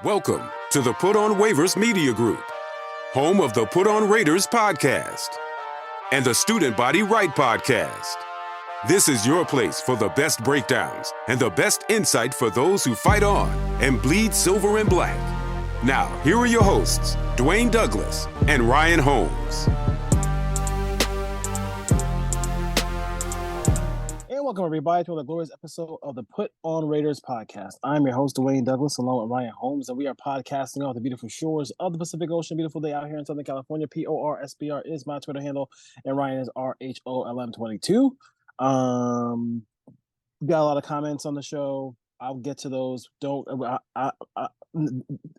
Welcome to the Put On Waivers Media Group, home of the Put On Raiders podcast and the Student Body Right podcast. This is your place for the best breakdowns and the best insight for those who fight on and bleed silver and black. Now, here are your hosts, Dwayne Douglas and Ryan Holmes. And welcome, everybody, to another glorious episode of the Put On Raiders podcast. I'm your host, Dwayne Douglas, along with Ryan Holmes, and we are podcasting off the beautiful shores of the Pacific Ocean. Beautiful day out here in Southern California. PORSBR is my Twitter handle, and Ryan is RHOLM22. Got a lot of comments on the show. I'll get to those.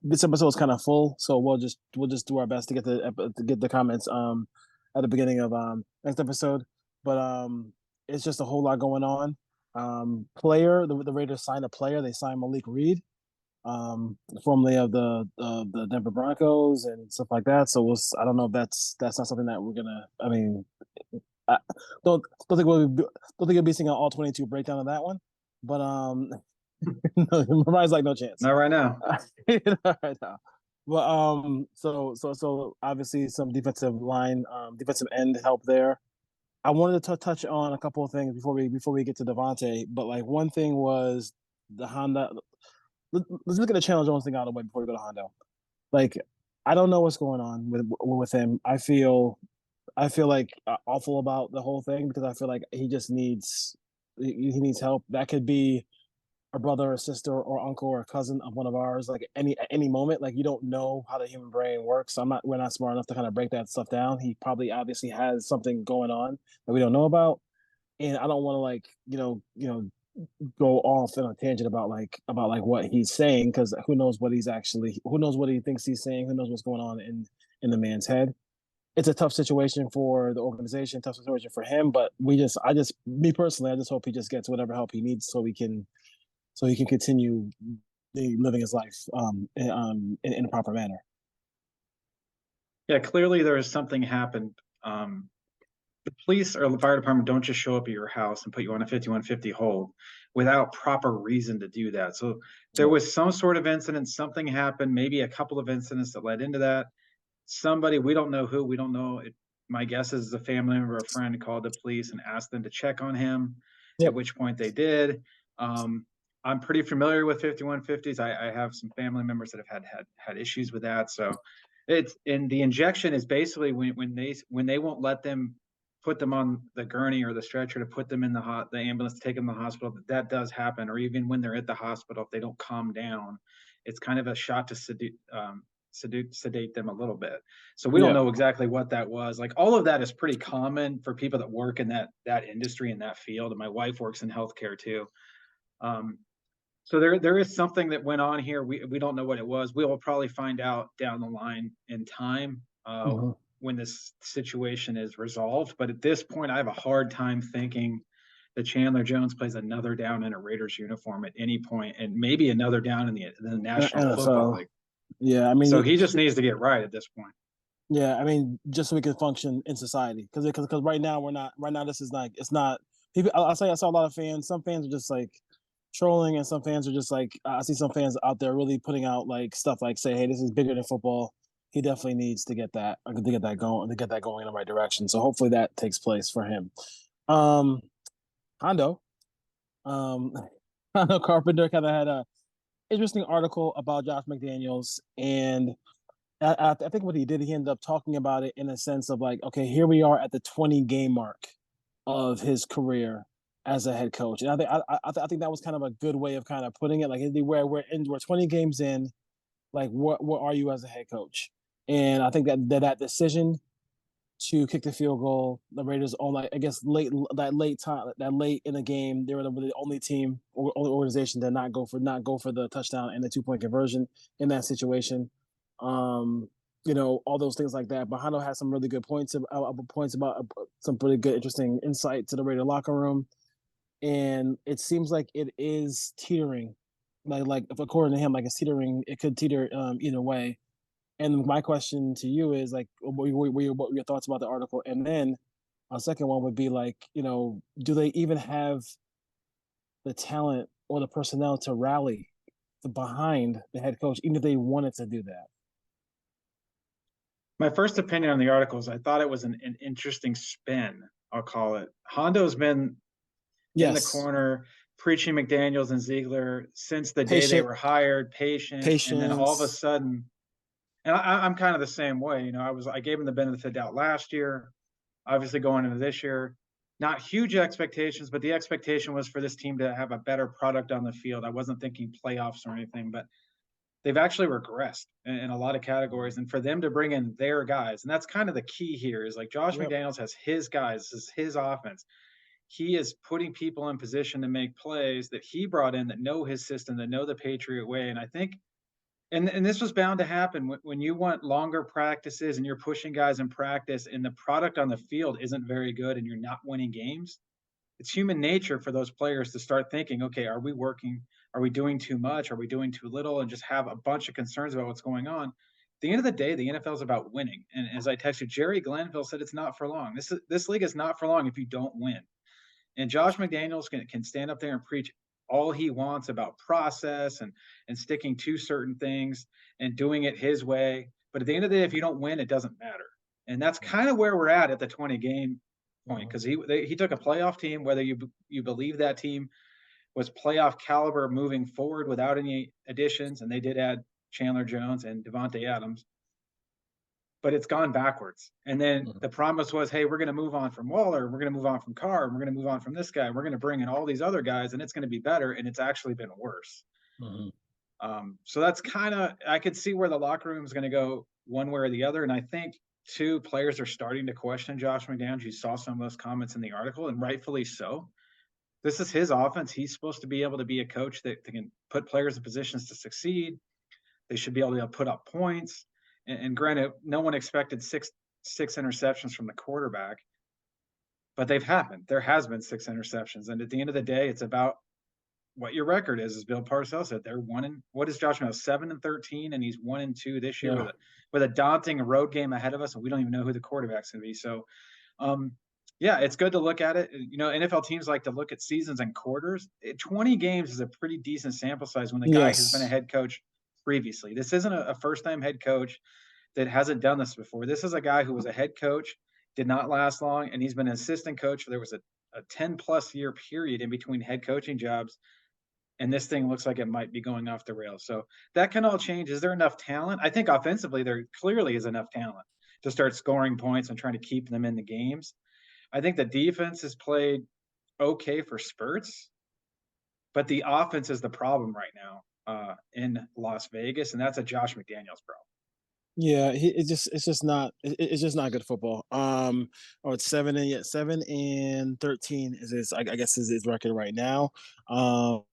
This episode is kind of full, so we'll just do our best to get the comments at the beginning of next episode. But it's just a whole lot going on. The Raiders signed a player. They signed Malik Reed, formerly of the Denver Broncos and stuff like that. So I don't know if that's not something that we're gonna. I mean, I don't think you'll be seeing an all 22 breakdown of that one. But Ryan's like, no chance. Not right now. Not right now. But so obviously some defensive end help there. I wanted to touch on a couple of things before we get to Devante, but like one thing was the Honda. Let's look at the Chanlder Jones thing out of the way before we go to Hondo. Like, I don't know what's going on with him. I feel like awful about the whole thing because I feel like he just needs help. That could be a brother or sister or uncle or cousin of one of ours. Like at any moment, like you don't know how the human brain works. We're not smart enough to kind of break that stuff down. He probably obviously has something going on that we don't know about, and I don't want to go off on a tangent about what he's saying because who knows what he thinks he's saying. Who knows what's going on in the man's head. It's a tough situation for the organization, tough situation for him. But me personally, I just hope he just gets whatever help he needs so he can continue living his life in a proper manner. Yeah, clearly there is something happened. The police or the fire department don't just show up at your house and put you on a 5150 hold without proper reason to do that. So there was some sort of incident, something happened, maybe a couple of incidents that led into that. Somebody, we don't know who, we don't know. My guess is a family member or a friend called the police and asked them to check on him, at which point they did. I'm pretty familiar with 5150s. I have some family members that have had issues with that. So the injection is basically when they won't let them put them on the gurney or the stretcher to put them in the ambulance to take them to the hospital. That does happen. Or even when they're at the hospital, if they don't calm down, it's kind of a shot to sedate them a little bit. So we don't know exactly what that was. Like all of that is pretty common for people that work in that industry, in that field. And my wife works in healthcare too. So there is something that went on here. We don't know what it was. We will probably find out down the line in time when this situation is resolved. But at this point, I have a hard time thinking that Chanlder Jones plays another down in a Raiders uniform at any point, and maybe another down in the National Football League. Yeah, I mean, so he just needs to get right at this point. Yeah, I mean, just so we can function in society, because right now we're not. Right now, this is like it's not. People, I saw a lot of fans. Some fans are just like trolling, and some fans are just like I see some fans out there really putting out like stuff like say, "Hey, this is bigger than football." He definitely needs to get that going in the right direction. So hopefully that takes place for him. Hondo Carpenter kind of had a interesting article about Josh McDaniels, and I think what he did, he ended up talking about it in a sense of like, okay, here we are at the 20-game mark of his career as a head coach, and I think that was kind of a good way of kind of putting it. Like we're 20 games in, like what are you as a head coach? And I think that decision to kick the field goal, the Raiders on late in the game, they were the only team or only organization to not go for the touchdown and the 2-point conversion in that situation. All those things like that. But Hondo has some really good points about some pretty good, interesting insight to the Raider locker room. And it seems like it is teetering, like if according to him, like it's teetering. It could teeter either way. And my question to you is like, what were your thoughts about the article? And then a second one would be like, do they even have the talent or the personnel to rally behind the head coach, even if they wanted to do that. My first opinion on the article is I thought it was an interesting spin, I'll call it. Hondo's been in the Yes, corner preaching McDaniels and Ziegler since the day they patient, were hired, patient, and then all of a patience. sudden, and I'm kind of the same way. I gave him the benefit of the doubt last year, obviously going into this year. Not huge expectations, but the expectation was for this team to have a better product on the field. I wasn't thinking playoffs or anything, but they've actually regressed in a lot of categories. And for them to bring in their guys, and that's kind of the key here is like Josh Yep. McDaniels has his guys, this is his offense. He is putting people in position to make plays that he brought in that know his system, that know the Patriot way. And I think, and this was bound to happen when you want longer practices and you're pushing guys in practice and the product on the field isn't very good and you're not winning games. It's human nature for those players to start thinking, okay, are we working? Are we doing too much? Are we doing too little? And just have a bunch of concerns about what's going on. At the end of the day, the NFL is about winning. And as I texted, Jerry Glanville said it's not for long. This league is not for long if you don't win. And Josh McDaniels can stand up there and preach all he wants about process and sticking to certain things and doing it his way. But at the end of the day, if you don't win, it doesn't matter. And that's kind of where we're at the 20 game point, because he took a playoff team, whether you believe that team was playoff caliber moving forward without any additions, and they did add Chandler Jones and Devante Adams, but it's gone backwards. And then the promise was, hey, we're going to move on from Waller, we're going to move on from Carr, we're going to move on from this guy, we're going to bring in all these other guys, and it's going to be better, and it's actually been worse. So that's kind of, I could see where the locker room is going to go one way or the other, and I think two players are starting to question Josh McDaniels. You saw some of those comments in the article, and rightfully so. This is his offense. He's supposed to be able to be a coach that can put players in positions to succeed. They should be able to put up points. And granted, no one expected six interceptions from the quarterback, but they've happened. There has been 6 interceptions. And at the end of the day, it's about what your record is, as Bill Parcells said. They're what is Josh now? 7-13, and he's 1-2 this year with a daunting road game ahead of us, and we don't even know who the quarterback's going to be. So, yeah, it's good to look at it. NFL teams like to look at seasons and quarters. 20 games is a pretty decent sample size when the guy has been a head coach previously. This isn't a first-time head coach that hasn't done this before. This is a guy who was a head coach, did not last long, and he's been an assistant coach. There was a 10-plus year period in between head coaching jobs, and this thing looks like it might be going off the rails. So that can all change. Is there enough talent? I think offensively there clearly is enough talent to start scoring points and trying to keep them in the games. I think the defense has played okay for spurts, but the offense is the problem right now in Las Vegas, and that's a Josh McDaniels problem. Yeah, it's just not good football. It's 7-13 is his, I guess, is his record right now. And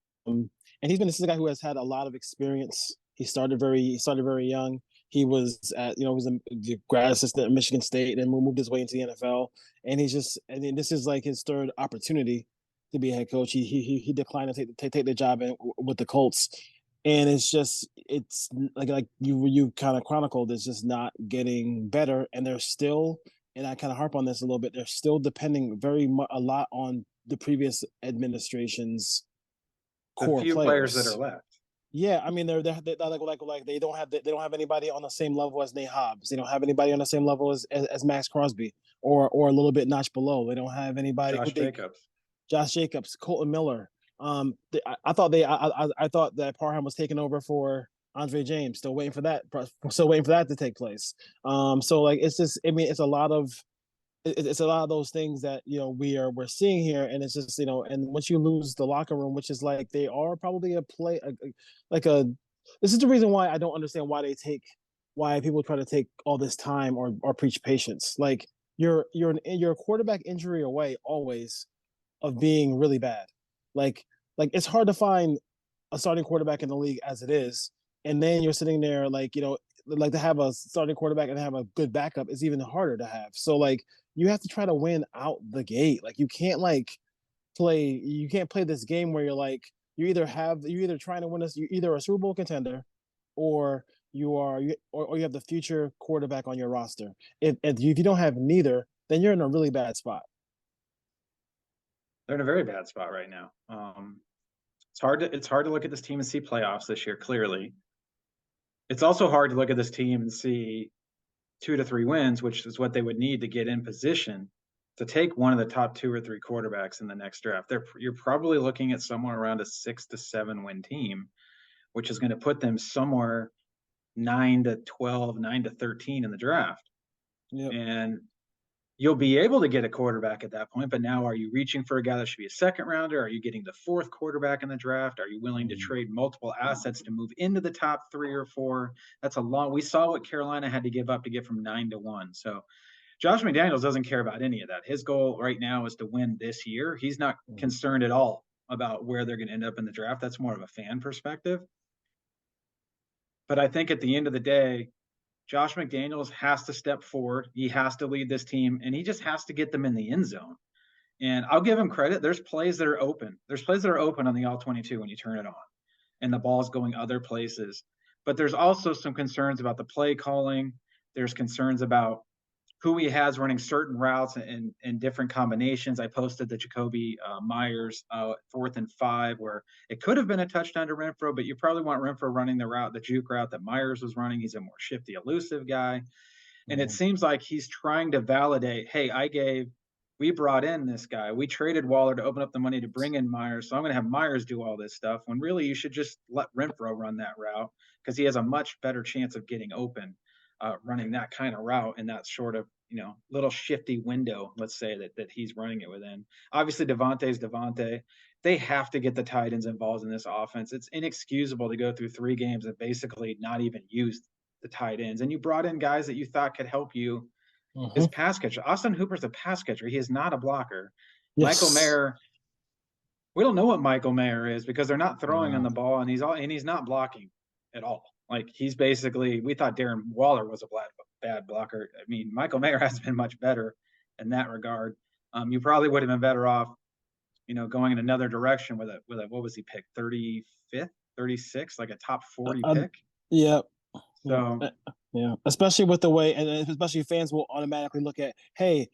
this is a guy who has had a lot of experience. He started very young. He was was a grad assistant at Michigan State and moved his way into the NFL. And this is like his third opportunity to be a head coach. He declined to take the job with the Colts. And it's like you kind of chronicled, it's just not getting better. And they're still, and I kind of harp on this a little bit, they're still depending a lot on the previous administration's core players that are left. Yeah, I mean they're like they don't have anybody on the same level as Nate Hobbs. They don't have anybody on the same level as Maxx Crosby or a little bit notch below. They don't have anybody. Josh Jacobs, Colton Miller. I thought that Parham was taking over for Andre James. Still waiting for that to take place. So like it's just, I mean, it's a lot of those things that we're seeing here, and it's just and once you lose the locker room, which is like they are probably this is the reason why I don't understand why people try to take all this time or preach patience. Like you're a quarterback injury away always of being really bad. Like it's hard to find a starting quarterback in the league as it is, and then you're sitting there like to have a starting quarterback and have a good backup is even harder to have. So like you have to try to win out the gate. Like you can't play this game where you're either trying to win you're either a Super Bowl contender or you have the future quarterback on your roster. If you don't have neither, then you're in a really bad spot. They're in a very bad spot right now. It's hard to look at this team and see playoffs this year, clearly. It's also hard to look at this team and see 2 to 3 wins, which is what they would need to get in position to take one of the top 2 or 3 quarterbacks in the next draft. You're probably looking at somewhere around a 6 to 7 win team, which is going to put them somewhere 9 to 12, 9 to 13 in the draft. Yep. And you'll be able to get a quarterback at that point, but now are you reaching for a guy that should be a second rounder? Are you getting the 4th quarterback in the draft? Are you willing to trade multiple assets to move into the top 3 or 4? That's a long. We saw what Carolina had to give up to get from 9 to 1. So Josh McDaniels doesn't care about any of that. His goal right now is to win this year. He's not concerned at all about where they're going to end up in the draft. That's more of a fan perspective. But I think at the end of the day, Josh McDaniels has to step forward. He has to lead this team, and he just has to get them in the end zone. And I'll give him credit. There's plays that are open. There's plays that are open on the All-22 when you turn it on, and the ball's going other places. But there's also some concerns about the play calling. There's concerns about who he has running certain routes and different combinations. I posted the Jacoby Myers 4th and 5, where it could have been a touchdown to Renfro, but you probably want Renfro running the juke route that Myers was running. He's a more shifty, elusive guy. And it seems like he's trying to validate, hey, we brought in this guy. We traded Waller to open up the money to bring in Myers. So I'm going to have Myers do all this stuff, when really you should just let Renfro run that route, because he has a much better chance of getting open running that kind of route in that sort of, little shifty window, let's say, that he's running it within. Obviously, Devante's Devante. They have to get the tight ends involved in this offense. It's inexcusable to go through 3 games and basically not even use the tight ends. And you brought in guys that you thought could help you as pass catcher. Austin Hooper's a pass catcher. He is not a blocker. Yes. Michael Mayer, we don't know what Michael Mayer is, because they're not throwing on the ball, and he's not blocking at all. Like, he's basically, we thought Darren Waller was a bad blocker. I mean, Michael Mayer has been much better in that regard. You probably would have been better off, going in another direction with a what was he picked? 35th, 36, like a top 40 pick. Yeah. So yeah, especially with the way, and especially fans will automatically look at, hey,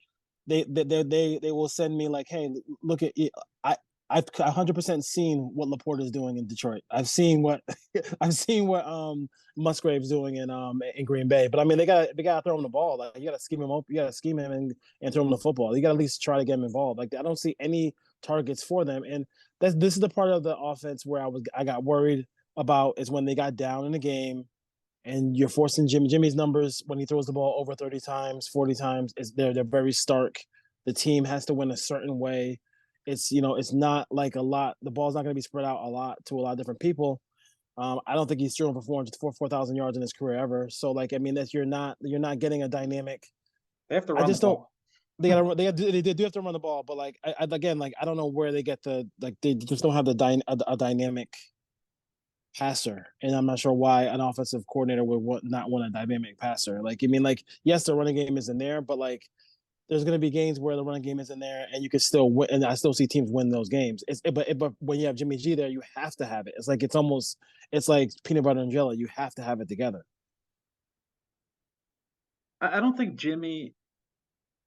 they will send me like, hey, look at it. I've 100% seen what Laporte is doing in Detroit. I've seen what Musgrave's doing in Green Bay. But I mean, they gotta throw him the ball. Like, you gotta scheme him up. You gotta scheme him and throw him the football. You gotta at least try to get him involved. Like, I don't see any targets for them. And this is the part of the offense where I got worried about, is when they got down in the game, and you're forcing Jimmy's numbers when he throws the ball over 30 times, 40 times. They're very stark. The team has to win a certain way. It's not like a lot. The ball's not going to be spread out a lot to a lot of different people. I don't think he's thrown for 4,000 yards in his career ever. So, like, I mean, you're not getting a dynamic. They have to run the ball. They do have to run the ball, but like, I don't know where they get they just don't have a dynamic passer, and I'm not sure why an offensive coordinator would not want a dynamic passer. Like, I mean, like, yes, the running game is in there, but like, there's going to be games where the running game is in there, and you can still win. And I still see teams win those games. But when you have Jimmy G there, you have to have it. It's like peanut butter and jelly. You have to have it together. I don't think Jimmy.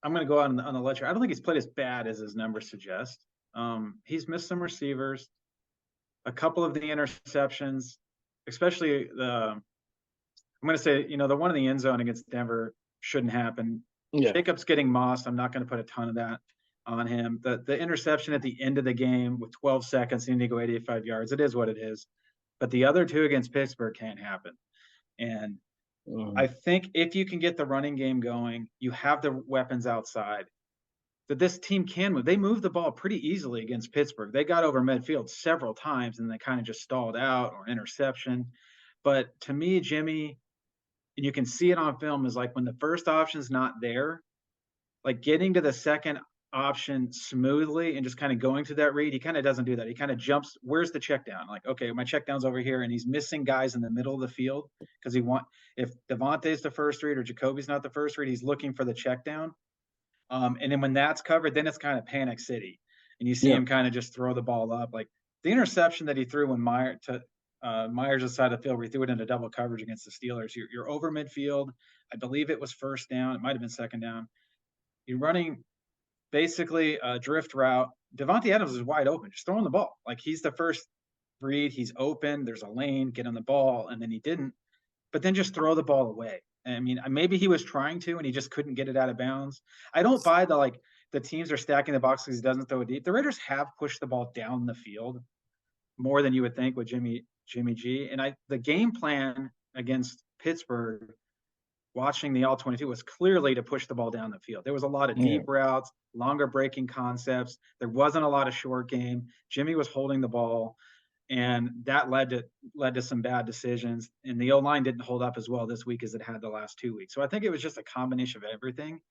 I'm going to go on the ledger. I don't think he's played as bad as his numbers suggest. He's missed some receivers, a couple of the interceptions, especially I'm going to say, the one in the end zone against Denver shouldn't happen. Yeah. Jacobs getting mossed. I'm not going to put a ton of that on him. The interception at the end of the game with 12 seconds, he needed to go 85 yards. It is what it is. But the other 2 against Pittsburgh can't happen. And I think if you can get the running game going, you have the weapons outside, that this team can move. They moved the ball pretty easily against Pittsburgh. They got over midfield several times, and they kind of just stalled out, or interception. But to me, Jimmy, and you can see it on film, is like, when the first option's not there, like, getting to the second option smoothly and just kind of going through that read, he kind of doesn't do that. He kind of jumps. Where's the check down? Like, okay, my check down's over here, and he's missing guys in the middle of the field, because if Devante's the first read or Jacoby's not the first read, he's looking for the check down. And then when that's covered, then it's kind of panic city, and you see him kind of just throw the ball up. Like, the interception that he threw when Myers aside the field, where he threw it into double coverage against the Steelers. You're over midfield. I believe it was first down. It might have been second down. You're running basically a drift route. Devante Adams is wide open, just throwing the ball. Like, he's the first read, he's open, there's a lane, get on the ball, and then he didn't. But then just throw the ball away. I mean, maybe he was trying to, and he just couldn't get it out of bounds. I don't buy the teams are stacking the box because he doesn't throw it deep. The Raiders have pushed the ball down the field more than you would think with Jimmy G. And the game plan against Pittsburgh, watching the all-22, was clearly to push the ball down the field. There was a lot of deep routes, longer breaking concepts. There wasn't a lot of short game. Jimmy was holding the ball, and that led to some bad decisions. And the O-line didn't hold up as well this week as it had the last 2 weeks. So I think it was just a combination of everything.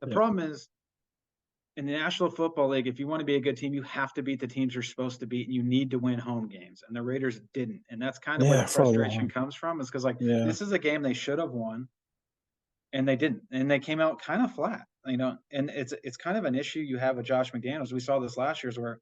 The problem is, in the National Football League, if you want to be a good team, you have to beat the teams you're supposed to beat, and you need to win home games. And the Raiders didn't. And that's kind of where the frustration comes from, is because this is a game they should have won, and they didn't. And they came out kind of flat, and it's kind of an issue you have with Josh McDaniels. We saw this last year, where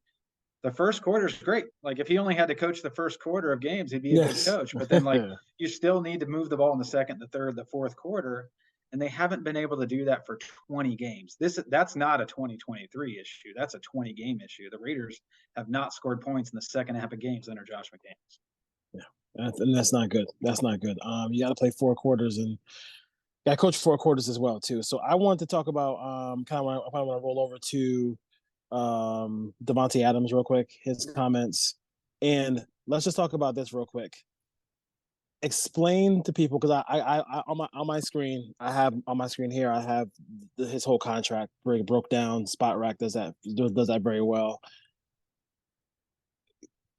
the first quarter is great. Like, if he only had to coach the first quarter of games, he'd be a good coach. But then, you still need to move the ball in the second, the third, the fourth quarter. And they haven't been able to do that for 20 games. That's not a 2023 issue. That's a 20-game issue. The Raiders have not scored points in the second half of games under Josh McDaniels. Yeah, and that's not good. That's not good. You got to play 4 quarters, and got to coach 4 quarters as well too. So I wanted to talk about kind of want to roll over to Devante Adams real quick, his comments, and let's just talk about this real quick. Explain to people, because I on my screen here I have his whole contract broke down. Spot Rack does that very well.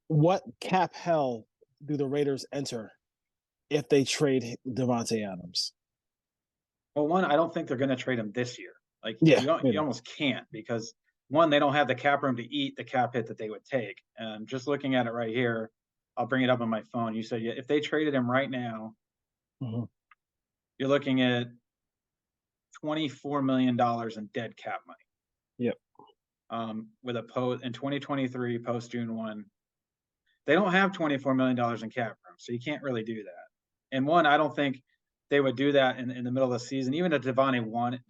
What cap hell do the Raiders enter if they trade Devante Adams? Well, one, I don't think they're going to trade him this year. You almost can't, because one, they don't have the cap room to eat the cap hit that they would take. And just looking at it right here, I'll bring it up on my phone. You said if they traded him right now, you're looking at $24 million in dead cap money. Yep. With in 2023 post June 1, they don't have $24 million in cap room, so you can't really do that. And one, I don't think they would do that in the middle of the season. Even if Devante wanted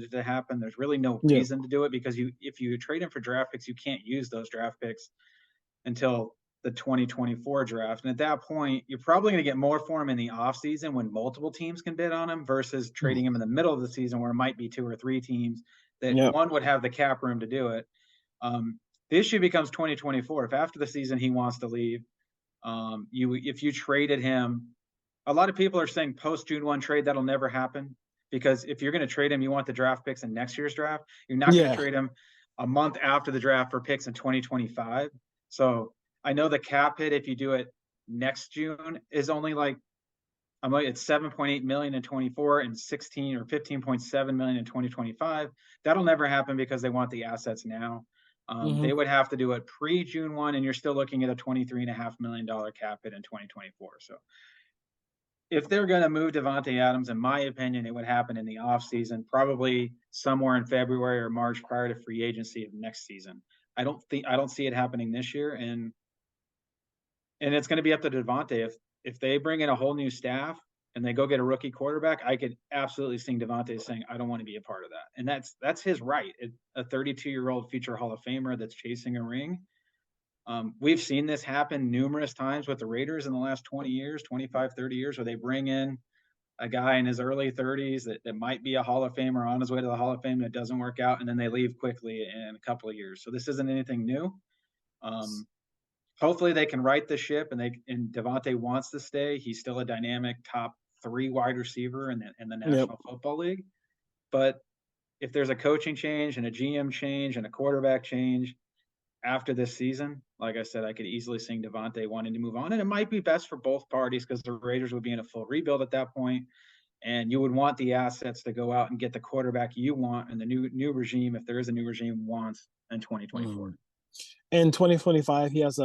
it to happen, there's really no reason to do it, because if you trade him for draft picks, you can't use those draft picks until the 2024 draft. And at that point, you're probably going to get more for him in the offseason when multiple teams can bid on him, versus trading him in the middle of the season where it might be 2 or 3 teams that one would have the cap room to do it. The issue becomes 2024. If after the season he wants to leave, if you traded him, a lot of people are saying post June 1 trade, that'll never happen, because if you're going to trade him, you want the draft picks in next year's draft. You're not going to trade him a month after the draft for picks in 2025. So I know the cap hit, if you do it next June, is only it's $7.8 million in 24 and 16 or 15.7 million in 2025. That'll never happen because they want the assets now. They would have to do it pre-June 1, and you're still looking at a $23.5 million cap hit in 2024. So if they're going to move Devante Adams, in my opinion, it would happen in the offseason, probably somewhere in February or March prior to free agency of next season. I don't see it happening this year, and it's going to be up to Devante. If they bring in a whole new staff and they go get a rookie quarterback, I could absolutely see Devante saying, I don't want to be a part of that. And that's his right. A 32-year-old future Hall of Famer that's chasing a ring. We've seen this happen numerous times with the Raiders in the last 20 years, 25, 30 years, where they bring in a guy in his early 30s that might be a Hall of Famer on his way to the Hall of Fame, and it doesn't work out, and then they leave quickly in a couple of years. So this isn't anything new. Hopefully they can right the ship, and Devante wants to stay. He's still a dynamic top 3 wide receiver in the National Football League. But if there's a coaching change and a GM change and a quarterback change after this season, like I said, I could easily see Devante wanting to move on. And it might be best for both parties, because the Raiders would be in a full rebuild at that point, and you would want the assets to go out and get the quarterback you want, and the new regime, if there is a new regime, wants in 2024. In 2025, he has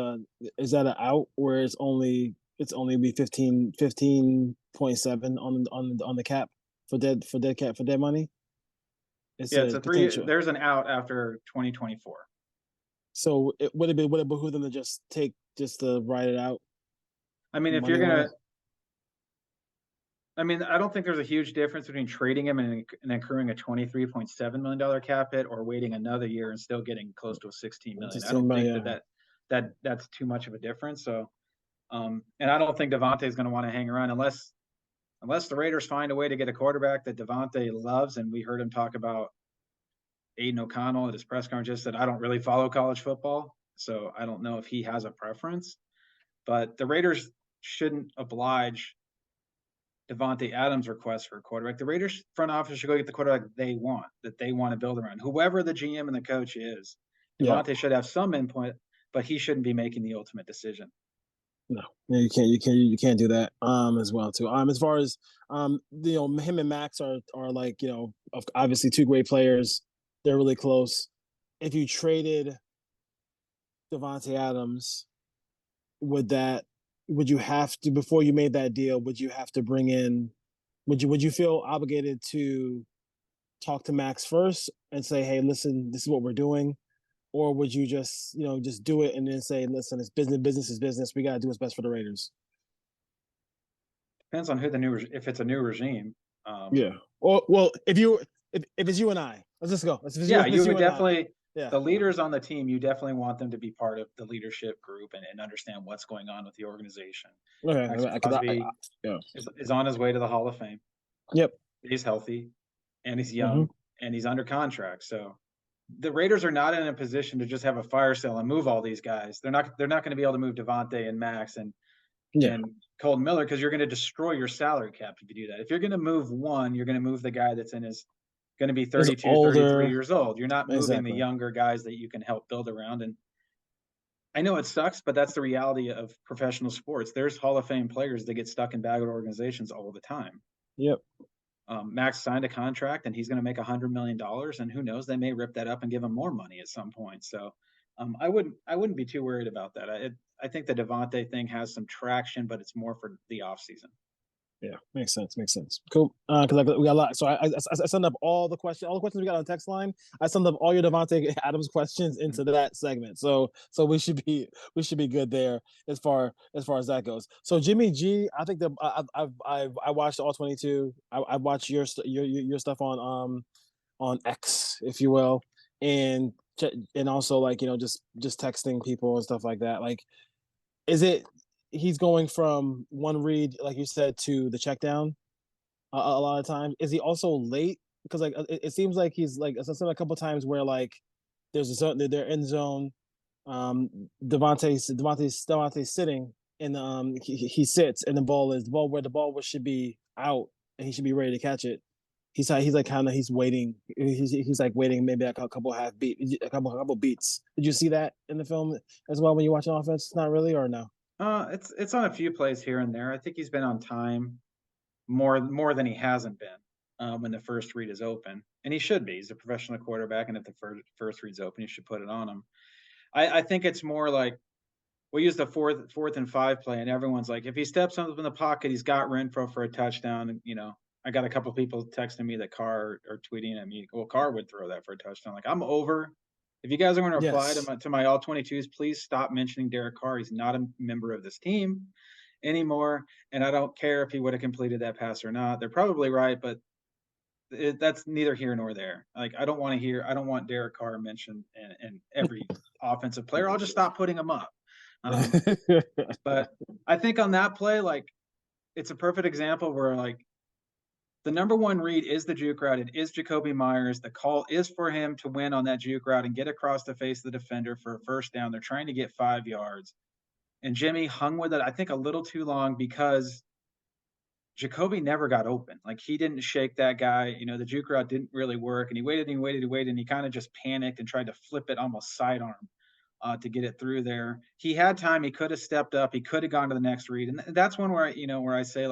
is that an out where it's only be 15.7 on the cap for dead money? It's a 3. There's an out after 2024. So would it behoove them to just to write it out? I mean, if you're gonna, I don't think there's a huge difference between trading him and accruing a $23.7 million cap hit, or waiting another year and still getting close to a $16 million. I don't think that that's too much of a difference. So, and I don't think Devante is going to want to hang around unless the Raiders find a way to get a quarterback that Devante loves. And we heard him talk about Aiden O'Connell at his press conference. Just said, I don't really follow college football, so I don't know if he has a preference. But the Raiders shouldn't oblige Devante Adams' request for a quarterback. The Raiders front office should go get the quarterback that they want to build around. Whoever the GM and the coach is, Devante should have some input, but he shouldn't be making the ultimate decision. No, you can't do that. As well too. As far as him and Maxx are like obviously two great players. They're really close. If you traded Devante Adams, would you have to, before you made that deal, would you have to bring in? Would you feel obligated to talk to Maxx first and say, hey, listen, this is what we're doing? Or would you just do it and then say, listen, it's business, business is business. We got to do what's best for the Raiders. Depends on who if it's a new regime. Yeah. Or, well, if it's you and I, let's just go. You would definitely, the leaders on the team, you definitely want them to be part of the leadership group and understand what's going on with the organization. Okay. Crosby is on his way to the Hall of Fame. Yep. He's healthy and he's young and he's under contract. So the Raiders are not in a position to just have a fire sale and move all these guys. They're not going to be able to move Devante and Maxx and Colton Miller, because you're going to destroy your salary cap if you do that. If you're going to move one, you're going to move the guy that's going to be 32, 33 years old. You're not moving the younger guys that you can help build around. And I know it sucks, but that's the reality of professional sports. There's Hall of Fame players that get stuck in bad organizations all the time. Yep. Maxx signed a contract and he's going to make $100 million, and who knows, they may rip that up and give him more money at some point. So I wouldn't be too worried about that. I think the Devante thing has some traction, but it's more for the off season. Yeah, makes sense. Cool. Because we got a lot. So I summed up all the questions we got on the text line. I summed up all your Devante Adams questions into that segment. So we should be good there as far as that goes. So Jimmy G, I think I watched all 22. I watched your stuff on X, if you will, and also just texting people and stuff like that. Like, is it? He's going from one read, like you said, to the check down a lot of times. Is he also late? Because it seems like he's a couple of times where there's a zone, they're in zone. Devante's sitting and he sits and the ball should be out and he should be ready to catch it. He's waiting. He's waiting maybe a couple beats. Did you see that in the film as well when you watch an offense? Not really, or no? It's on a few plays here and there. I think he's been on time more than he hasn't been when the first read is open, and he should be. He's a professional quarterback, and if the first read's open, you should put it on him. I think it's more like we use the fourth and 5 play, and everyone's like, if he steps up in the pocket, he's got Renfro for a touchdown. And I got a couple people texting me that Carr or tweeting at me, well, Carr would throw that for a touchdown. Like, I'm over. If you guys are going to reply to my all 22s, please stop mentioning Derek Carr. He's not a member of this team anymore, and I don't care if he would have completed that pass or not. They're probably right, but that's neither here nor there. Like, I don't want Derek Carr mentioned in every offensive player. I'll just stop putting him up. But I think on that play, it's a perfect example where the number one read is the juke route. It is Jacoby Myers. The call is for him to win on that juke route and get across the face of the defender for a first down. They're trying to get 5 yards. And Jimmy hung with it, I think, a little too long because Jacoby never got open. He didn't shake that guy. The juke route didn't really work. And he waited, and he kind of just panicked and tried to flip it almost sidearm to get it through there. He had time. He could have stepped up. He could have gone to the next read. And that's one where I say,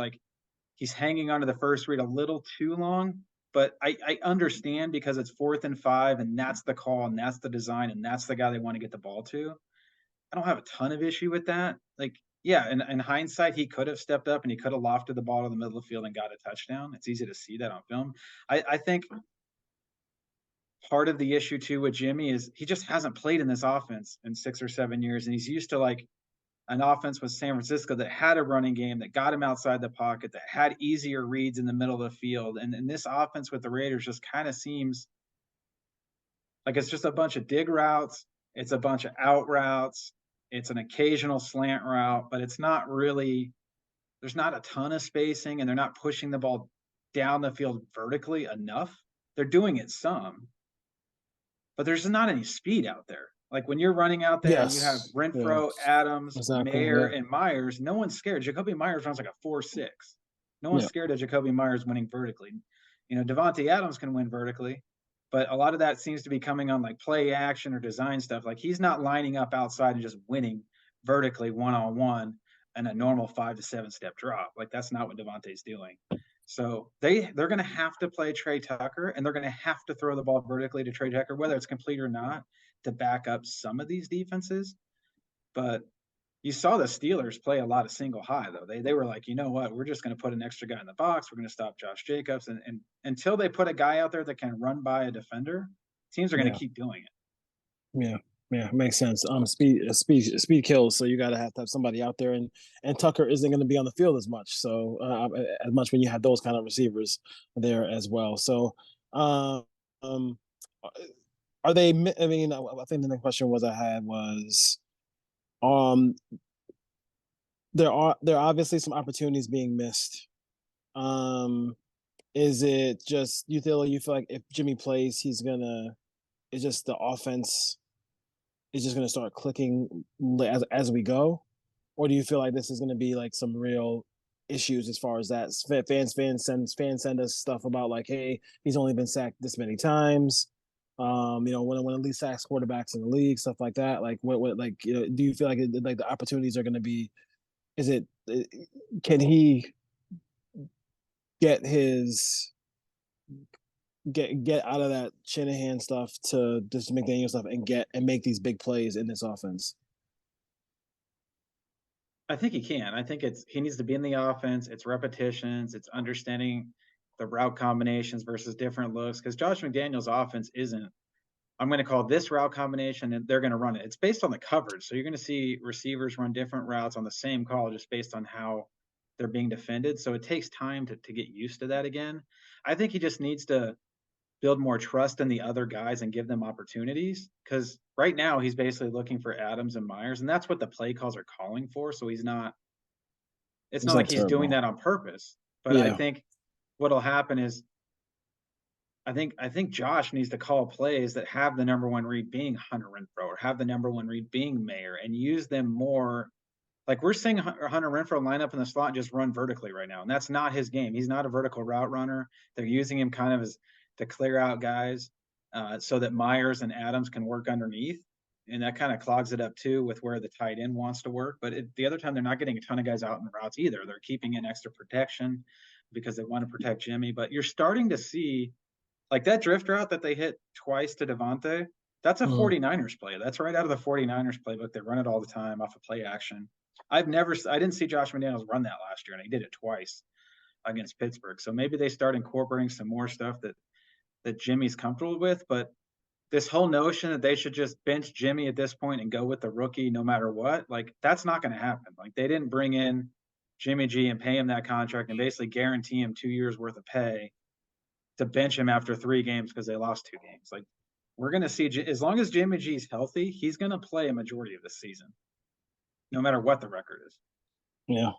he's hanging on to the first read a little too long, but I understand because it's 4th and 5 and that's the call and that's the design and that's the guy they want to get the ball to. I don't have a ton of issue with that. In hindsight, he could have stepped up and he could have lofted the ball to the middle of the field and got a touchdown. It's easy to see that on film. I think part of the issue too with Jimmy is he just hasn't played in this offense in 6 or 7 years, and he's used to an offense with San Francisco that had a running game that got him outside the pocket, that had easier reads in the middle of the field. And this offense with the Raiders just kind of seems like it's just a bunch of dig routes. It's a bunch of out routes. It's an occasional slant route, but it's not really, there's not a ton of spacing, and they're not pushing the ball down the field vertically enough. They're doing it some, but there's not any speed out there. Like when you're running out there and you have Yes. Yeah. Renfro, Adams, Exactly. Mayer, Yeah. and Myers, no one's scared. Jacoby Myers runs like a 4.6. No one's Yeah. scared of Jacoby Myers winning vertically. Devante Adams can win vertically, but a lot of that seems to be coming on like play action or design stuff. Like he's not lining up outside and just winning vertically one-on-one and a normal 5 to 7 step drop. Like that's not what Devante's doing. So they're going to have to play Trey Tucker, and they're going to have to throw the ball vertically to Trey Tucker, whether it's complete or not, to back up some of these defenses. But you saw the Steelers play a lot of single high, though. They were like, you know what, we're just going to put an extra guy in the box. We're going to stop Josh Jacobs. And until they put a guy out there that can run by a defender, teams are going to keep doing it. Yeah. Yeah, makes sense. Speed kills, so you gotta have to have somebody out there, and Tucker isn't going to be on the field as much, so as much when you have those kind of receivers there as well. So, um, are they? I mean, I think the next question I had was, um, there are obviously some opportunities being missed. Is it just you feel like if Jimmy plays, it's just the offense is just going to start clicking as we go, or do you feel like this is going to be like some real issues as far as that fans send us stuff about like, hey, he's only been sacked this many times, one of the least sacked quarterbacks in the league, stuff like that. Like what like do you feel like like the opportunities are going to be? Is it can he get his get out of that Shanahan stuff to just McDaniel stuff and make these big plays in this offense? I think he can. I think he needs to be in the offense. It's repetitions. It's understanding the route combinations versus different looks. Because Josh McDaniel's offense isn't, I'm going to call this route combination and they're going to run it. It's based on the coverage. So you're going to see receivers run different routes on the same call just based on how they're being defended. So it takes time to get used to that again. I think he just needs to build more trust in the other guys and give them opportunities. Because right now he's basically looking for Adams and Myers, and that's what the play calls are calling for. So it's not like he's doing that on purpose. But I think what'll happen is I think Josh needs to call plays that have the number one read being Hunter Renfro or have the number one read being Mayer and use them more. Like we're seeing Hunter Renfro line up in the slot and just run vertically right now. And that's not his game. He's not a vertical route runner. They're using him kind of as to clear out guys so that Myers and Adams can work underneath. And that kind of clogs it up too with where the tight end wants to work. But the other time, they're not getting a ton of guys out in routes either. They're keeping in extra protection because they want to protect Jimmy. But you're starting to see like that drift route that they hit twice to Devante. That's a 49ers play. That's right out of the 49ers playbook. They run it all the time off of play action. I didn't see Josh McDaniels run that last year, and he did it twice against Pittsburgh. So maybe they start incorporating some more stuff that Jimmy's comfortable with. But this whole notion that they should just bench Jimmy at this point and go with the rookie no matter what, like that's not going to happen. Like they didn't bring in Jimmy G and pay him that contract and basically guarantee him 2 years worth of pay to bench him after 3 games because they lost 2 games. Like we're going to see, as long as Jimmy G's healthy, he's going to play a majority of the season, no matter what the record is. Yeah,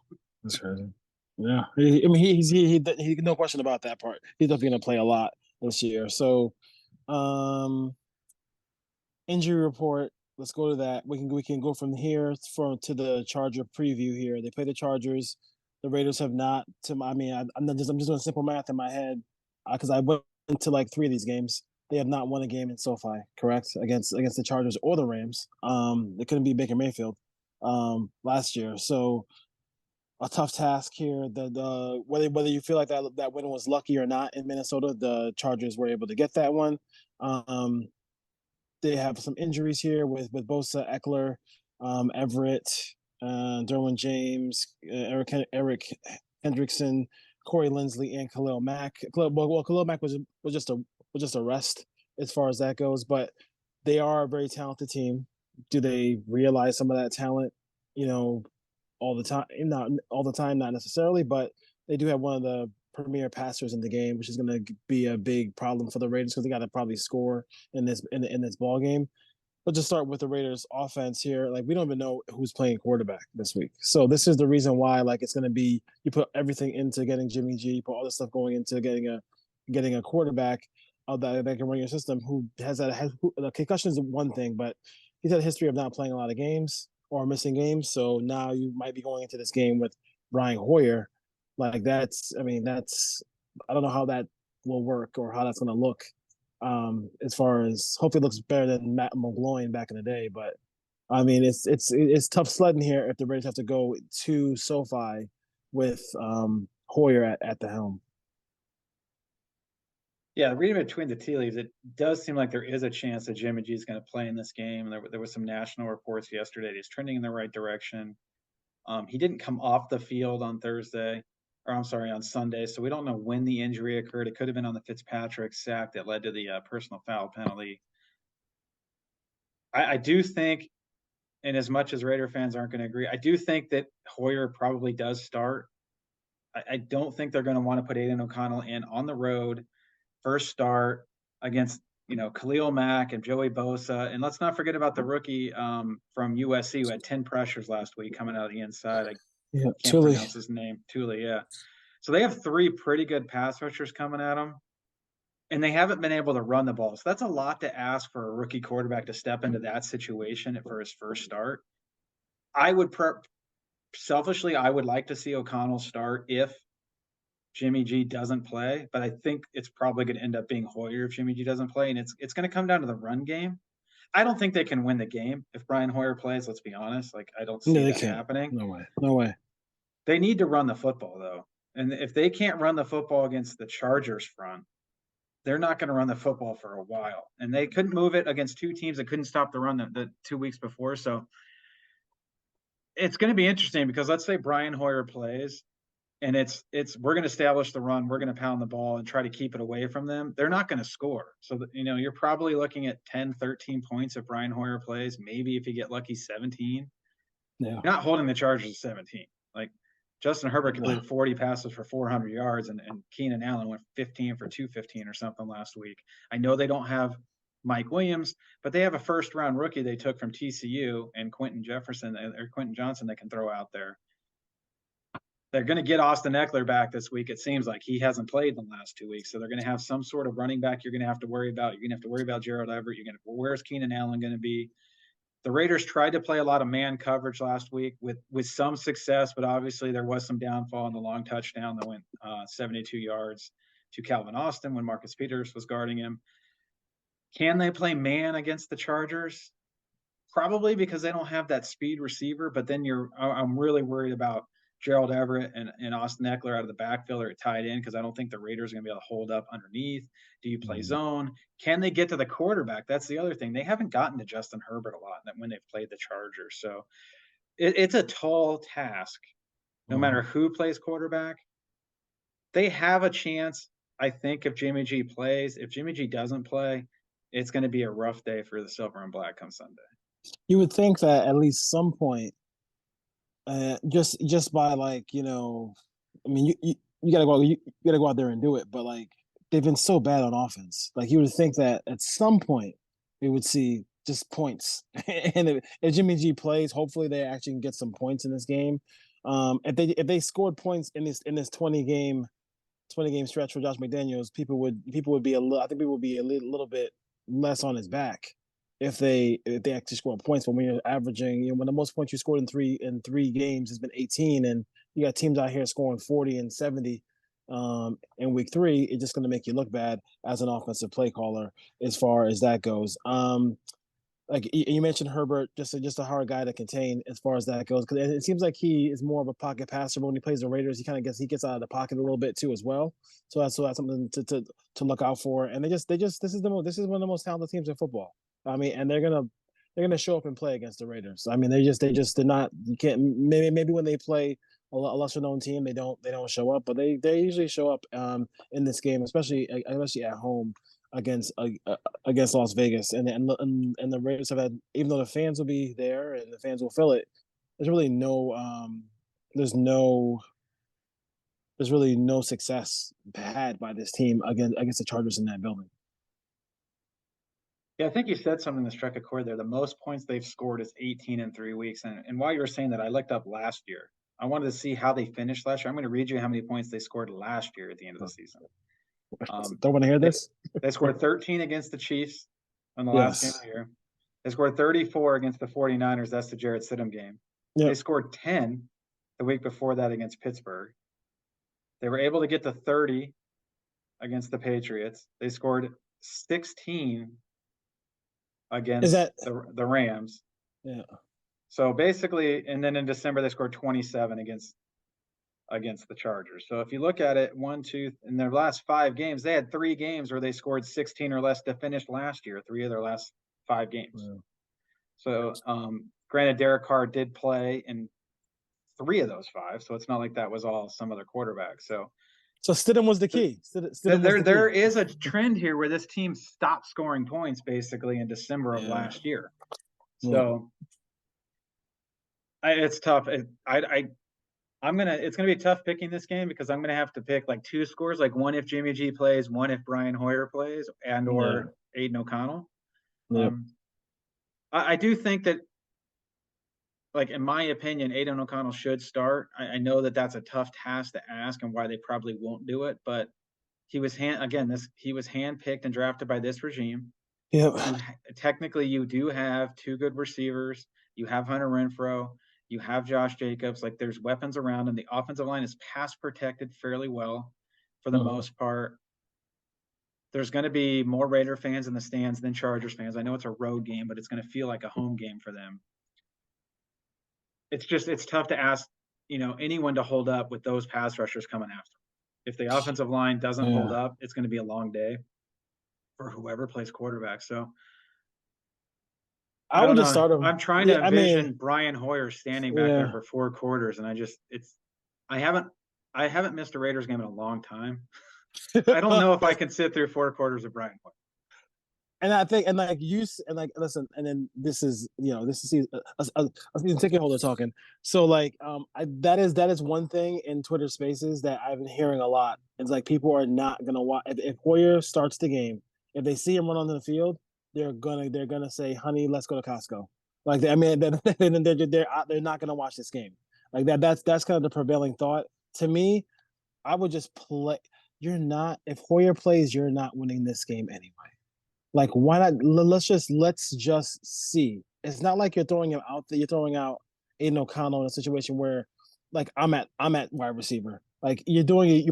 that's crazy. Yeah, I mean, he no question about that part. He's definitely going to play a lot this year. So, injury report. Let's go to that. We can go from here to the Charger preview here. They play the Chargers. The Raiders have not. I'm just doing simple math in my head because I went to like 3 of these games. They have not won a game in SoFi, correct? Against the Chargers or the Rams. They couldn't beat Baker Mayfield last year. So a tough task here. The whether you feel like that win was lucky or not in Minnesota, the Chargers were able to get that one. They have some injuries here with Bosa, Eckler, Everett, Derwin James, Eric Hendrickson, Corey Linsley, and Khalil Mack. Khalil Mack was just a rest as far as that goes, but they are a very talented team. Do they realize some of that talent? All the time, not all the time, not necessarily, but they do have one of the premier passers in the game, which is going to be a big problem for the Raiders because they got to probably score in this ball game. let's just start with the Raiders offense here. Like, we don't even know who's playing quarterback this week. So this is the reason why, like, it's going to be, you put everything into getting Jimmy G, you put all this stuff going into getting a quarterback that can run your system who the concussion is one thing, but he's had a history of not playing a lot of games or missing games. So now you might be going into this game with Brian Hoyer. Like, I don't know how that will work or how that's going to look. As far as, hopefully it looks better than Matt McGloin back in the day, but I mean, it's tough sledding here if the Raiders have to go to SoFi with Hoyer at the helm. Yeah, reading between the tea leaves, it does seem like there is a chance that Jimmy G is going to play in this game. There was some national reports yesterday that he's trending in the right direction. He didn't come off the field on on Sunday, so we don't know when the injury occurred. It could have been on the Fitzpatrick sack that led to the personal foul penalty. I do think, and as much as Raider fans aren't going to agree, I do think that Hoyer probably does start. I don't think they're going to want to put Aiden O'Connell in on the road, first start against, Khalil Mack and Joey Bosa. And let's not forget about the rookie from USC who had 10 pressures last week coming out of the inside. I can't pronounce his name. Tule, yeah. So they have 3 pretty good pass rushers coming at them, and they haven't been able to run the ball. So that's a lot to ask for a rookie quarterback to step into that situation for his first start. Selfishly, I would like to see O'Connell start if Jimmy G doesn't play, but I think it's probably going to end up being Hoyer if Jimmy G doesn't play, and it's going to come down to the run game. I don't think they can win the game if Brian Hoyer plays. Let's be honest. Like, I don't see that happening. No way. They need to run the football though, and if they can't run the football against the Chargers front, they're not going to run the football for a while. And they couldn't move it against 2 teams that couldn't stop the run the 2 weeks before. So it's going to be interesting because let's say Brian Hoyer plays, and we're going to establish the run, we're going to pound the ball and try to keep it away from them. They're not going to score. So, you're probably looking at 10, 13 points if Brian Hoyer plays, maybe if you get lucky 17. Yeah. You're not holding the Chargers to 17. Like, Justin Herbert completed 40 passes for 400 yards, and Keenan Allen went 15 for 215 or something last week. I know they don't have Mike Williams, but they have a first-round rookie they took from TCU and Quentin Johnson that can throw out there. They're going to get Austin Eckler back this week. It seems like he hasn't played in the last 2 weeks. So they're going to have some sort of running back you're going to have to worry about. You're going to have to worry about Gerald Everett. Where's Keenan Allen going to be? The Raiders tried to play a lot of man coverage last week with some success, but obviously there was some downfall in the long touchdown that went 72 yards to Calvin Austin when Marcus Peters was guarding him. Can they play man against the Chargers? Probably, because they don't have that speed receiver, but then I'm really worried about Gerald Everett and Austin Eckler out of the backfield or tied in, because I don't think the Raiders are going to be able to hold up underneath. Do you play zone? Can they get to the quarterback? That's the other thing. They haven't gotten to Justin Herbert a lot when they've played the Chargers. So it's a tall task, no matter who plays quarterback. They have a chance, I think, if Jimmy G plays. If Jimmy G doesn't play, it's going to be a rough day for the Silver and Black come Sunday. You would think that at least some point, just by, like, I mean, you gotta go out there and do it, but, like, they've been so bad on offense. Like, you would think that at some point we would see just points. And if Jimmy G plays, hopefully they actually can get some points in this game. If they scored points in this 20 game stretch for Josh McDaniels, people would be people would be a little bit less on his back if they actually score points. But when you're averaging, when the most points you scored in three games has been 18, and you got teams out here scoring 40 and 70 in week 3, it's just going to make you look bad as an offensive play caller as far as that goes. Like you mentioned, Herbert, just a hard guy to contain as far as that goes, because it seems like he is more of a pocket passer. But when he plays the Raiders, he gets out of the pocket a little bit too as well. So that's something to look out for. And this is one of the most talented teams in football. I mean, and they're gonna show up and play against the Raiders. I mean, they're not. You can't, maybe when they play a lesser known team, they don't show up, but they usually show up in this game, especially at home against Las Vegas. And the Raiders have had, even though the fans will be there and the fans will fill it, there's really no success had by this team against the Chargers in that building. Yeah, I think you said something that struck a chord there. The most points they've scored is 18 in 3 weeks. And while you were saying that, I looked up last year. I wanted to see how they finished last year. I'm going to read you how many points they scored last year at the end of the season. Don't want to hear They, this. they scored 13 against the Chiefs in the last game of Yes. the year. They scored 34 against the 49ers. That's the Jarrett Stidham game. They Yep. scored 10 the week before that against Pittsburgh. They were able to get to 30 against the Patriots. They scored 16 Is against that the Rams. yeah? So basically, and then in December they scored 27 against the Chargers. So if you look at it, in their last 5 games, they had 3 games where they scored 16 or less to finish last year. 3 of their last 5 games. Yeah. So granted, Derek Carr did play in 3 of those 5, so it's not like that was all some other quarterback. So Stidham was the key. Stidham was the there key. is a trend here where this team stopped scoring points basically in December of Yeah. last year. Yeah. So it's tough. It's gonna be tough picking this game because I'm gonna have to pick like 2 scores, like one if Jimmy G plays, one if Brian Hoyer plays, and or Aiden O'Connell. Yep. I do think that, like, in my opinion, Aiden O'Connell should start. I know that that's a tough task to ask and why they probably won't do it, but he was handpicked and drafted by this regime. Yep. Technically, you do have 2 good receivers. You have Hunter Renfrow. You have Josh Jacobs. Like, there's weapons around, and the offensive line is pass protected fairly well for the most part. There's going to be more Raider fans in the stands than Chargers fans. I know it's a road game, but it's going to feel like a home game for them. It's tough to ask, anyone to hold up with those pass rushers coming after them. If the offensive line doesn't hold up, it's going to be a long day for whoever plays quarterback. So I would just start him. I'm trying to envision Brian Hoyer standing back there for 4 quarters, and I haven't missed a Raiders game in a long time. I don't know if I can sit through 4 quarters of Brian Hoyer. And I think, listen, and then this is a season ticket holder talking. So that is one thing in Twitter Spaces that I've been hearing a lot. It's like people are not gonna watch if Hoyer starts the game. If they see him run onto the field, they're gonna say, "Honey, let's go to Costco." Like they're not gonna watch this game. Like that's kind of the prevailing thought. To me, I would just play. If Hoyer plays, you're not winning this game anyway. Like, why not? Let's just see. It's not like you're throwing him out there. You're throwing out Aiden O'Connell in a situation where, like, I'm at wide receiver. Like you're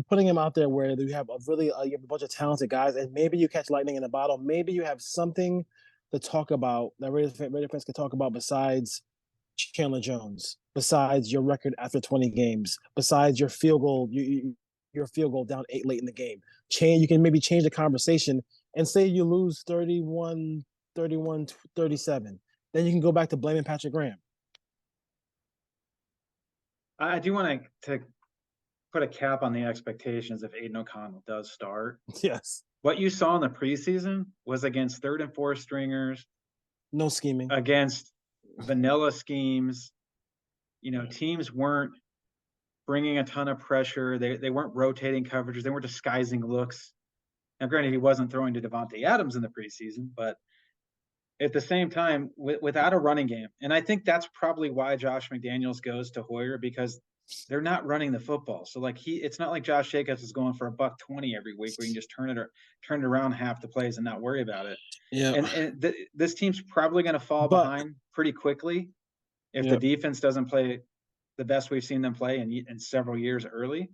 putting him out there where you have you have a bunch of talented guys, and maybe you catch lightning in a bottle. Maybe you have something to talk about that Raider fans can talk about besides Chandler Jones, besides your record after 20 games, besides your field goal. Your field goal down 8 late in the game. You can maybe change the conversation and say you lose 31-37. Then you can go back to blaming Patrick Graham. I do want to put a cap on the expectations if Aiden O'Connell does start. Yes. What you saw in the preseason was against 3rd and 4th stringers. No scheming. Against vanilla schemes. Teams weren't bringing a ton of pressure. They weren't rotating coverages. They weren't disguising looks. Now, granted, he wasn't throwing to Devante Adams in the preseason, but at the same time, without a running game, and I think that's probably why Josh McDaniels goes to Hoyer, because they're not running the football. So it's not like Josh Jacobs is going for $120 every week where you can just turn it around half the plays and not worry about it. Yeah. And this team's probably going to fall behind pretty quickly if the defense doesn't play the best we've seen them play in several years early.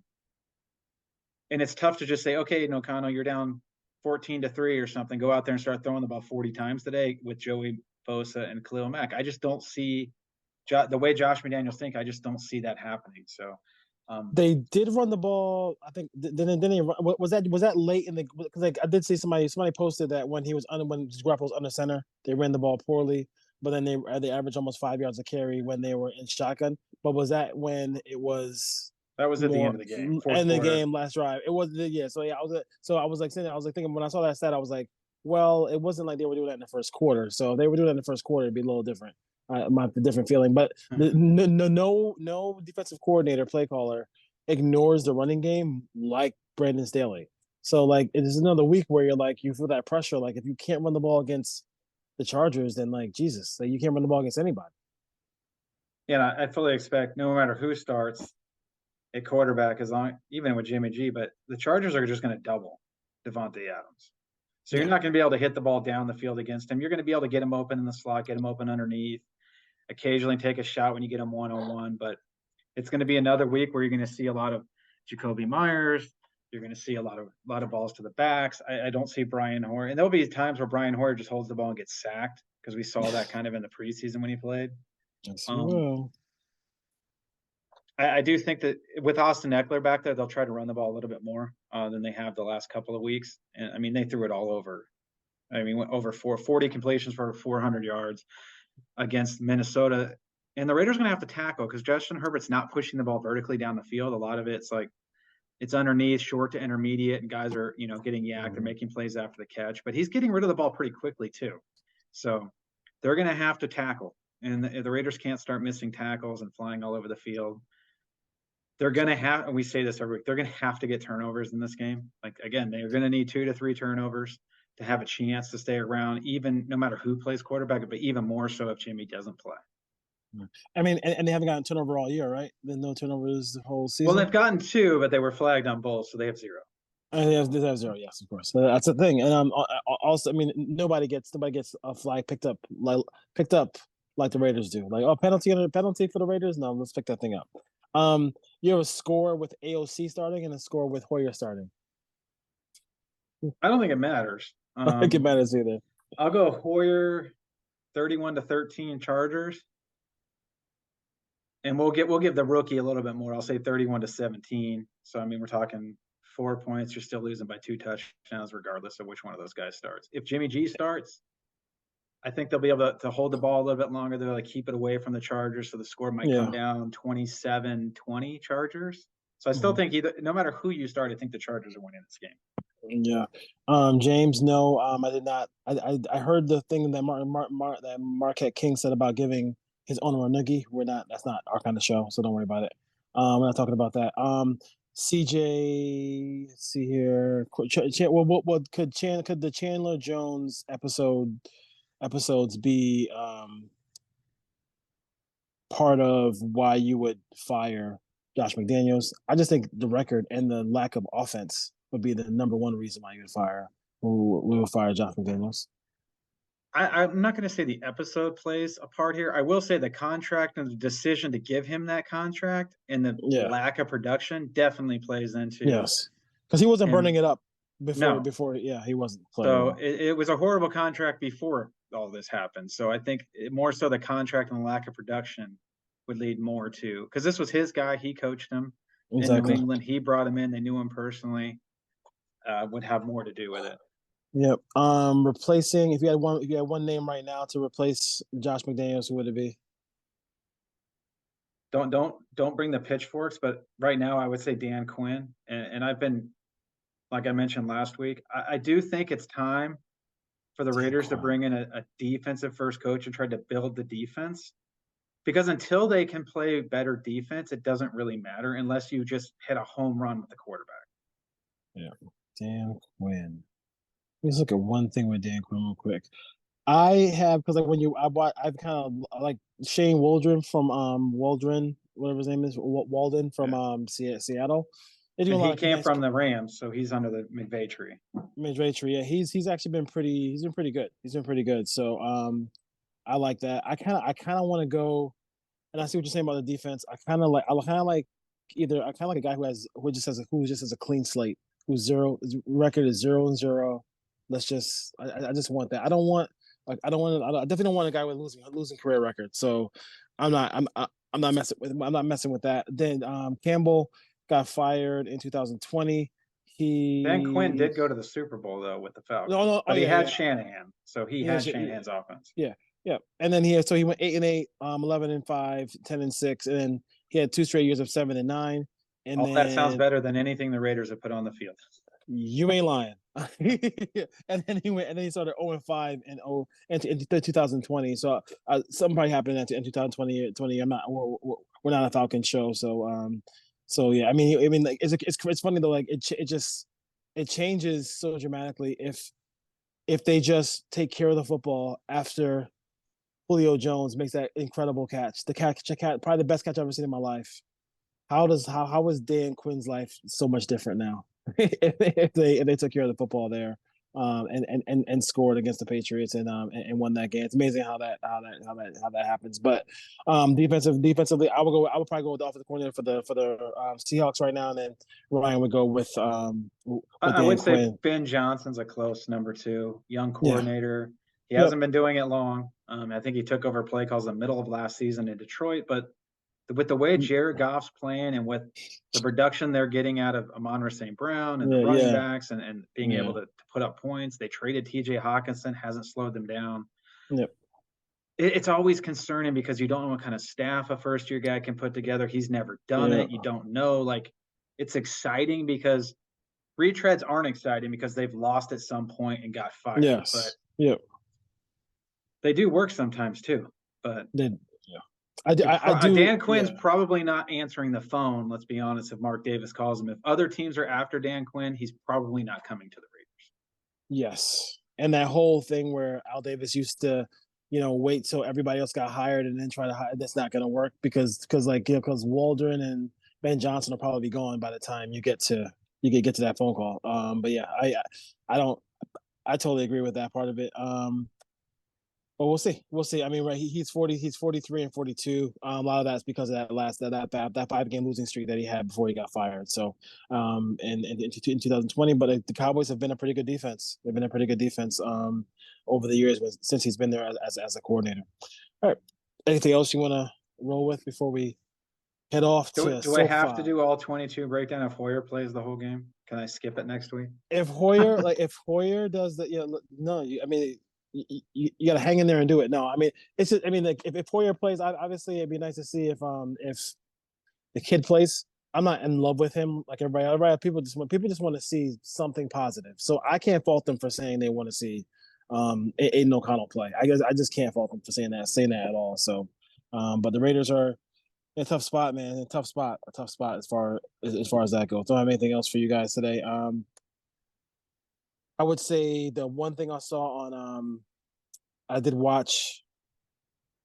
And it's tough to just say, okay, O'Connell, you're down 14-3 or something. Go out there and start throwing the ball 40 times today with Joey Bosa and Khalil Mack. I just don't see the way Josh McDaniels think. I just don't see that happening. So they did run the ball. I think then they was that late in the, because I did see somebody posted that when Garoppolo was under center, they ran the ball poorly. But then they averaged almost 5 yards a carry when they were in shotgun. But was that when it was? That was at the end of the game. End of the game, last drive. It was So I was thinking when I saw that stat, I was like, well, it wasn't like they were doing that in the first quarter. So if they were doing that in the first quarter, it'd be a little different. My different feeling. But no defensive coordinator, play caller ignores the running game like Brandon Staley. So it is another week where you're like, you feel that pressure. Like if you can't run the ball against the Chargers, then like Jesus, like you can't run the ball against anybody. Yeah, I fully expect no matter who starts at quarterback, as long even with Jimmy G, but the Chargers are just going to double Devante Adams. So you're not going to be able to hit the ball down the field against him. You're going to be able to get him open in the slot, get him open underneath, occasionally take a shot when you get him one-on-one. But it's going to be another week where you're going to see a lot of Jacoby Myers. You're going to see a lot of balls to the backs. I don't see Brian Hoyer. And there'll be times where Brian Hoyer just holds the ball and gets sacked because we saw that kind of in the preseason when he played. Yes, you will. I do think that with Austin Eckler back there, they'll try to run the ball a little bit more than they have the last couple of weeks. And I mean, they threw it all over. I mean, went over 40 completions for 400 yards against Minnesota. And the Raiders are going to have to tackle because Justin Herbert's not pushing the ball vertically down the field. A lot of it's like it's underneath, short to intermediate, and guys are, getting yacked. They're making plays after the catch. But he's getting rid of the ball pretty quickly, too. So they're going to have to tackle. And the Raiders can't start missing tackles and flying all over the field. They're going to have, and we say this every week, they're going to have to get turnovers in this game. Like, again, they're going to need 2 to 3 turnovers to have a chance to stay around, even no matter who plays quarterback, but even more so if Jimmy doesn't play. I mean, and they haven't gotten turnover all year, right? There's no turnovers the whole season. Well, they've gotten 2, but they were flagged on both, so they have 0. They have 0, yes, of course. That's the thing. And also, I mean, nobody gets a flag picked up like the Raiders do. Like, penalty for the Raiders? No, let's pick that thing up. You have a score with AOC starting and a score with Hoyer starting. I don't think it matters. I don't think it matters either. I'll go Hoyer 31-13 Chargers. And we'll give the rookie a little bit more. I'll say 31-17. So I mean, we're talking 4 points. You're still losing by 2 touchdowns, regardless of which one of those guys starts. If Jimmy G starts, I think they'll be able to hold the ball a little bit longer. They'll keep it away from the Chargers, so the score might come down 27-20 Chargers. So I still think no matter who you start, I think the Chargers are winning this game. Yeah. James, no, I did not. I heard the thing that that Marquette King said about giving his owner a noogie. That's not our kind of show, so don't worry about it. We're not talking about that. CJ, let's see here. What could the Chandler Jones episodes be part of why you would fire Josh McDaniels? I just think the record and the lack of offense would be the number one reason why you would fire Josh McDaniels. I'm not going to say the episode plays a part here. I will say the contract and the decision to give him that contract and the lack of production definitely plays into. Yes, because he wasn't burning it up before. Yeah, he wasn't playing. So it was a horrible contract before all this happened. So I think more so the contract and the lack of production would lead more to, because this was his guy. He coached him in New England. He brought him in. They knew him personally. Would have more to do with it. Yep. Replacing, if you had one name right now to replace Josh McDaniels, who would it be? Don't bring the pitchforks, but right now I would say Dan Quinn. And I've been, like I mentioned last week, I do think it's time for the Raiders to bring in a defensive first coach and try to build the defense. Because until they can play better defense, it doesn't really matter unless you just hit a home run with the quarterback. Yeah. Dan Quinn. Let's look at one thing with Dan Quinn real quick. I have, because like I've kind of like Shane Waldron from Waldron, whatever his name is, Walden from Seattle. He came from the Rams, so he's under the McVay tree. Yeah, he's actually been pretty good. He's been pretty good. So I like that. I kind of want to go, and I see what you're saying about the defense. I kind of like a guy who just has a clean slate, whose record is 0-0. Let's just, I just want that. I definitely don't want a guy with losing career record. So I'm not messing with that. Then Campbell got fired in 2020. Dan Quinn did go to the Super Bowl though with the Falcons. But he had Shanahan, so he had Shanahan's offense. Yeah. And then he went 8-8, 11-5, 10-6, and then he had 2 straight years of 7-9. And that sounds better than anything the Raiders have put on the field. You ain't lying. and then he started 0-5 in 2020. So something probably happened in 2020. We're not a Falcons show, so yeah. I mean, like it's funny though. Like it changes so dramatically if if they just take care of the football after Julio Jones makes that incredible catch. The catch, probably the best catch I've ever seen in my life. How is Dan Quinn's life so much different now if they took care of the football there, and scored against the Patriots and won that game? It's amazing how that happens. But defensively, I would probably go with the offensive coordinator for the Seahawks right now, and then Ryan would go with I Dan would say Quinn. Ben Johnson's a close number 2, young Yeah. coordinator. He Yep. hasn't been doing it long. I think he took over play calls in the middle of last season in Detroit, but with the way Jared Goff's playing and with the production they're getting out of Amon-Ra St. Brown and the running backs and being able to put up points, they traded TJ Hawkinson, hasn't slowed them down. Yep. It's always concerning because you don't know what kind of staff a first-year guy can put together. He's never done it. You don't know. Like, it's exciting because retreads aren't exciting because they've lost at some point and got fired. Yes. But they do work sometimes too. But I do. Dan Quinn's probably not answering the phone, let's be honest, if Mark Davis calls him. If other teams are after Dan Quinn, he's probably not coming to the Raiders. Yes. And that whole thing where Al Davis used to, wait till everybody else got hired and then try to hire, that's not going to work because Waldron and Ben Johnson will probably be gone by the time you get to that phone call. But yeah, I totally agree with that part of it. But we'll see. I mean, right, he's 43 and 42. A lot of that's because of that 5-game losing streak that he had before he got fired. So, in 2020, but the Cowboys have been a pretty good defense. They've been a pretty good defense over the years since he's been there as a coordinator. All right. Anything else you want to roll with before we head off to? Do I have to do all 22 breakdown if Hoyer plays the whole game? Can I skip it next week? If Hoyer does the no, I mean. You got to hang in there and do it. No, I mean it's just, I mean, like if Hoyer plays, obviously it'd be nice to see if the kid plays. I'm not in love with him like everybody. People just want to see something positive. So I can't fault them for saying they want to see Aiden O'Connell play. I guess I just can't fault them for saying that at all. So, but the Raiders are in a tough spot, man. A tough spot as far as that goes. Don't have anything else for you guys today. I would say the one thing I saw on I did watch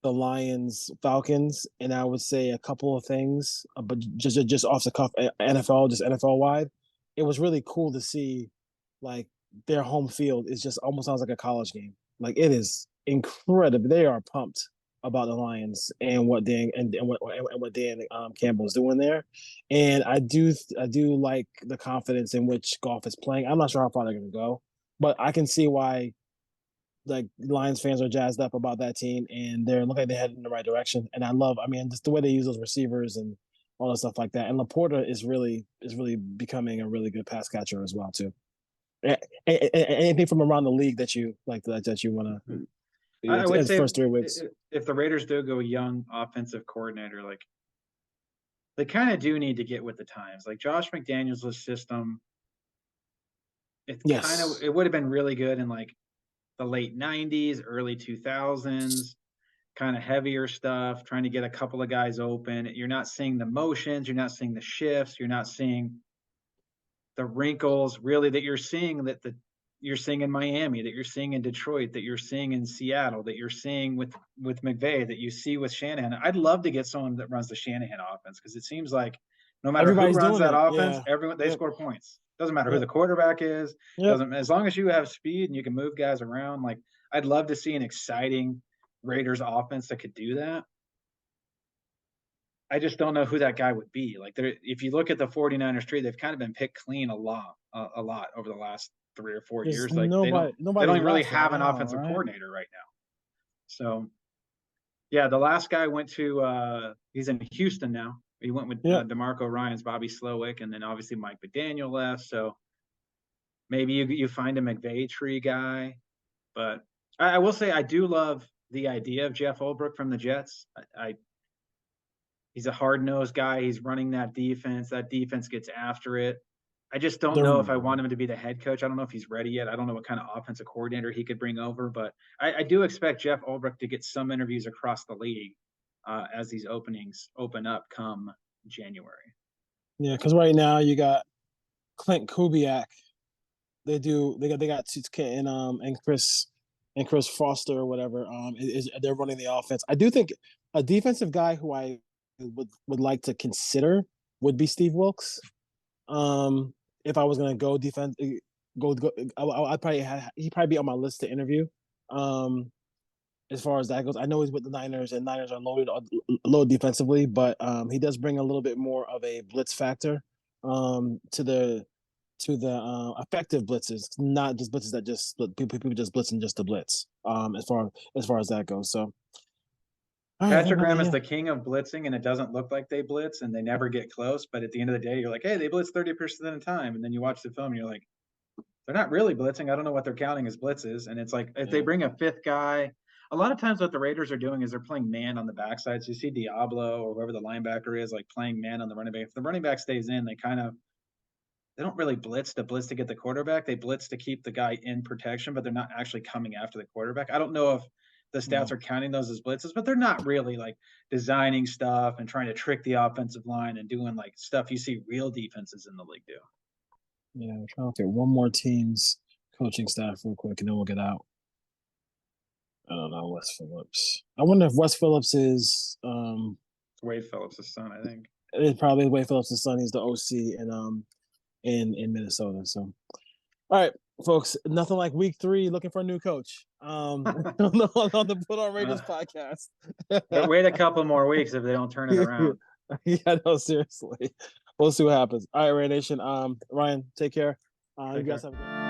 the Lions Falcons, and I would say a couple of things, but just off the cuff, NFL wide, it was really cool to see like their home field is just almost sounds like a college game. Like it is incredible. They are pumped about the Lions and what Dan Campbell's doing there, and I do like the confidence in which Goff is playing. I'm not sure how far they're going to go, but I can see why like Lions fans are jazzed up about that team, and they're looking like they're heading in the right direction. And I mean, just the way they use those receivers and all that stuff like that. And Laporta is really becoming a really good pass catcher as well too. Anything from around the league that you like that you want to. I would say first 3 weeks. If the Raiders do go young offensive coordinator, like they kind of do need to get with the times. Like Josh McDaniels' system, it would have been really good in like the late 90s, early 2000s, kind of heavier stuff, trying to get a couple of guys open. You're not seeing the motions, you're not seeing the shifts, you're not seeing the wrinkles really that you're seeing you're seeing in Miami, that you're seeing in Detroit, that you're seeing in Seattle, that you're seeing with McVay, that you see with Shanahan. I'd love to get someone that runs the Shanahan offense because it seems like no matter who runs that offense, everyone they score points. Doesn't matter who the quarterback is. Doesn't as long as you have speed and you can move guys around. Like I'd love to see an exciting Raiders offense that could do that. I just don't know who that guy would be. Like if you look at the 49ers tree, they've kind of been picked clean a lot over the last 3 or 4 years. Like they don't even really have an offensive coordinator right now. So yeah, the last guy went to he's in Houston now. He went with DeMarco Ryans, Bobby Slowick, and then obviously Mike McDaniel left. So maybe you find a McVay tree guy. But I will say I do love the idea of Jeff Ulbrich from the Jets. He's a hard-nosed guy. He's running that defense. That defense gets after it. I just don't know if I want him to be the head coach. I don't know if he's ready yet. I don't know what kind of offensive coordinator he could bring over. But I do expect Jeff Ulbrich to get some interviews across the league as these openings open up come January. Yeah, because right now you got Clint Kubiak They do. They got and Chris Foster or whatever. They're running the offense. I do think a defensive guy who I would like to consider would be Steve Wilkes. If I was gonna go defense, I'd he'd probably be on my list to interview. As far as that goes, I know he's with the Niners, and Niners are loaded defensively, but he does bring a little bit more of a blitz factor to the effective blitzes, not just blitzes that just people just blitzing just to blitz. As far as that goes, so. Patrick Graham is the king of blitzing, and it doesn't look like they blitz, and they never get close. But at the end of the day, you're like, hey, they blitz 30% of the time, and then you watch the film, and you're like, they're not really blitzing. I don't know what they're counting as blitzes. And it's like if they bring a fifth guy, a lot of times what the Raiders are doing is they're playing man on the backside. So you see Diablo or whoever the linebacker is, like playing man on the running back. If the running back stays in, they don't really blitz to get the quarterback. They blitz to keep the guy in protection, but they're not actually coming after the quarterback. I don't know if the stats are counting those as blitzes, but they're not really like designing stuff and trying to trick the offensive line and doing like stuff you see real defenses in the league do. Yeah, we're trying to get one more team's coaching staff real quick, and then we'll get out. I don't know, Wes Phillips. I wonder if Wes Phillips is Wade Phillips' son, I think. It's probably Wade Phillips' son. He's the OC in Minnesota. So, all right, folks, nothing like week 3 looking for a new coach. On the Put On Raiders podcast. But wait a couple more weeks if they don't turn it around. Yeah, no, seriously. We'll see what happens. All right, Ray Nation. Ryan, take care. You guys have a good